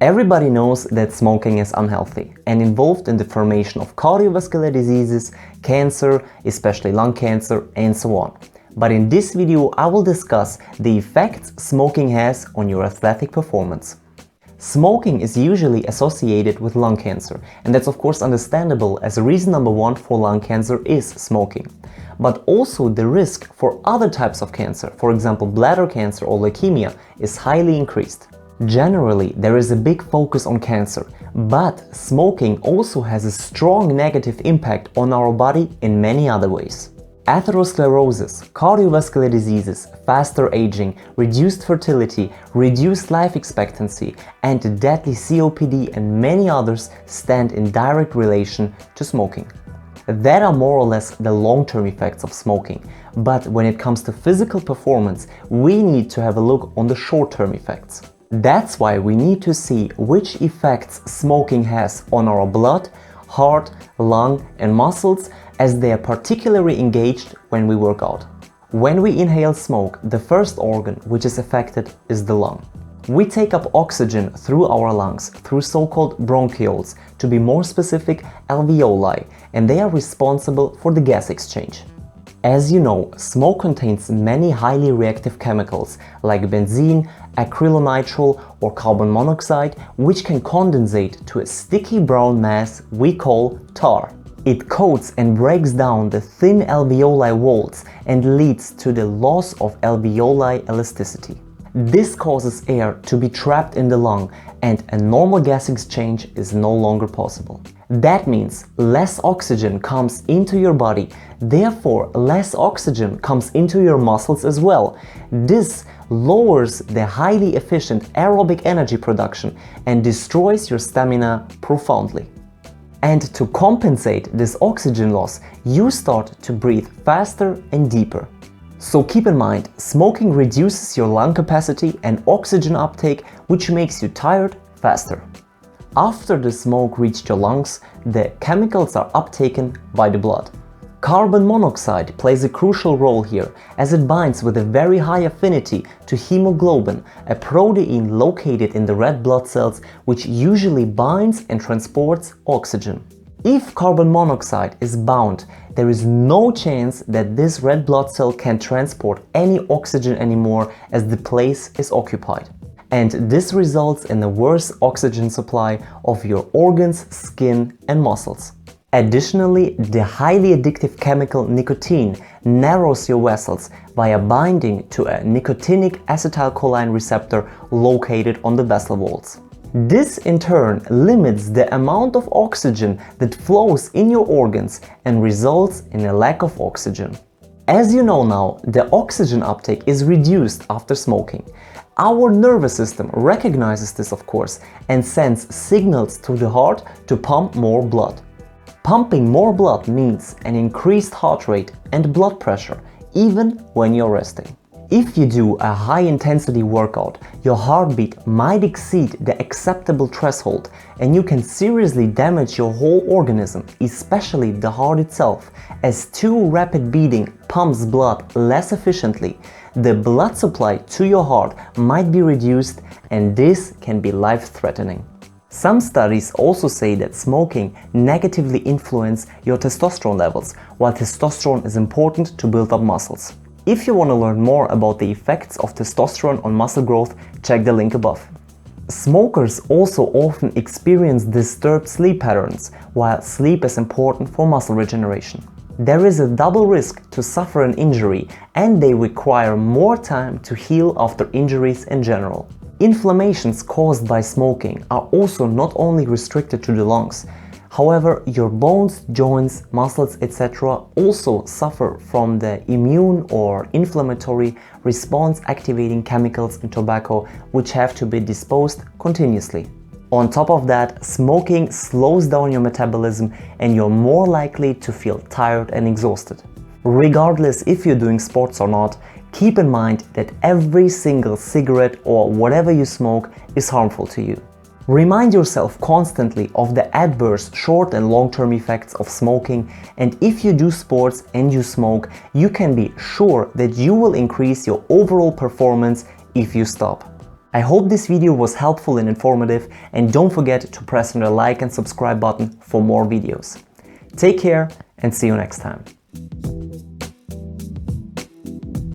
Everybody knows that smoking is unhealthy and involved in the formation of cardiovascular diseases, cancer, especially lung cancer, and so on. But in this video I will discuss the effects smoking has on your athletic performance. Smoking is usually associated with lung cancer, and that's of course understandable, as reason number one for lung cancer is smoking. But also the risk for other types of cancer, for example bladder cancer or leukemia, is highly increased. Generally, there is a big focus on cancer, but smoking also has a strong negative impact on our body in many other ways. Atherosclerosis, cardiovascular diseases, faster aging, reduced fertility, reduced life expectancy, and deadly COPD and many others stand in direct relation to smoking. That are more or less the long-term effects of smoking, but when it comes to physical performance, we need to have a look on the short-term effects. That's why we need to see which effects smoking has on our blood, heart, lung and muscles, as they are particularly engaged when we work out. When we inhale smoke, the first organ which is affected is the lung. We take up oxygen through our lungs through so-called bronchioles, to be more specific, alveoli, and they are responsible for the gas exchange. As you know, smoke contains many highly reactive chemicals like benzene, acrylonitrile or carbon monoxide, which can condensate to a sticky brown mass we call tar. It coats and breaks down the thin alveoli walls and leads to the loss of alveoli elasticity. This causes air to be trapped in the lung and a normal gas exchange is no longer possible. That means less oxygen comes into your body, therefore less oxygen comes into your muscles as well. This lowers the highly efficient aerobic energy production and destroys your stamina profoundly. And to compensate this oxygen loss, you start to breathe faster and deeper. So keep in mind, smoking reduces your lung capacity and oxygen uptake, which makes you tired faster. After the smoke reached your lungs, the chemicals are uptaken by the blood. Carbon monoxide plays a crucial role here, as it binds with a very high affinity to hemoglobin, a protein located in the red blood cells which usually binds and transports oxygen. If carbon monoxide is bound, there is no chance that this red blood cell can transport any oxygen anymore, as the place is occupied. And this results in a worse oxygen supply of your organs, skin and muscles. Additionally, the highly addictive chemical nicotine narrows your vessels via binding to a nicotinic acetylcholine receptor located on the vessel walls. This in turn limits the amount of oxygen that flows in your organs and results in a lack of oxygen. As you know now, the oxygen uptake is reduced after smoking. Our nervous system recognizes this, of course, and sends signals to the heart to pump more blood. Pumping more blood means an increased heart rate and blood pressure, even when you're resting. If you do a high-intensity workout, your heartbeat might exceed the acceptable threshold and you can seriously damage your whole organism, especially the heart itself, as too rapid beating pumps blood less efficiently. The blood supply to your heart might be reduced, and this can be life-threatening. Some studies also say that smoking negatively influences your testosterone levels, while testosterone is important to build up muscles. If you want to learn more about the effects of testosterone on muscle growth, check the link above. Smokers also often experience disturbed sleep patterns, while sleep is important for muscle regeneration. There is a double risk to suffer an injury, and they require more time to heal after injuries in general. Inflammations caused by smoking are also not only restricted to the lungs. However, your bones, joints, muscles, etc. also suffer from the immune or inflammatory response activating chemicals in tobacco, which have to be disposed continuously. On top of that, smoking slows down your metabolism and you're more likely to feel tired and exhausted. Regardless if you're doing sports or not, keep in mind that every single cigarette or whatever you smoke is harmful to you. Remind yourself constantly of the adverse short and long-term effects of smoking, and if you do sports and you smoke, you can be sure that you will increase your overall performance if you stop. I hope this video was helpful and informative, and don't forget to press on the like and subscribe button for more videos. Take care and see you next time.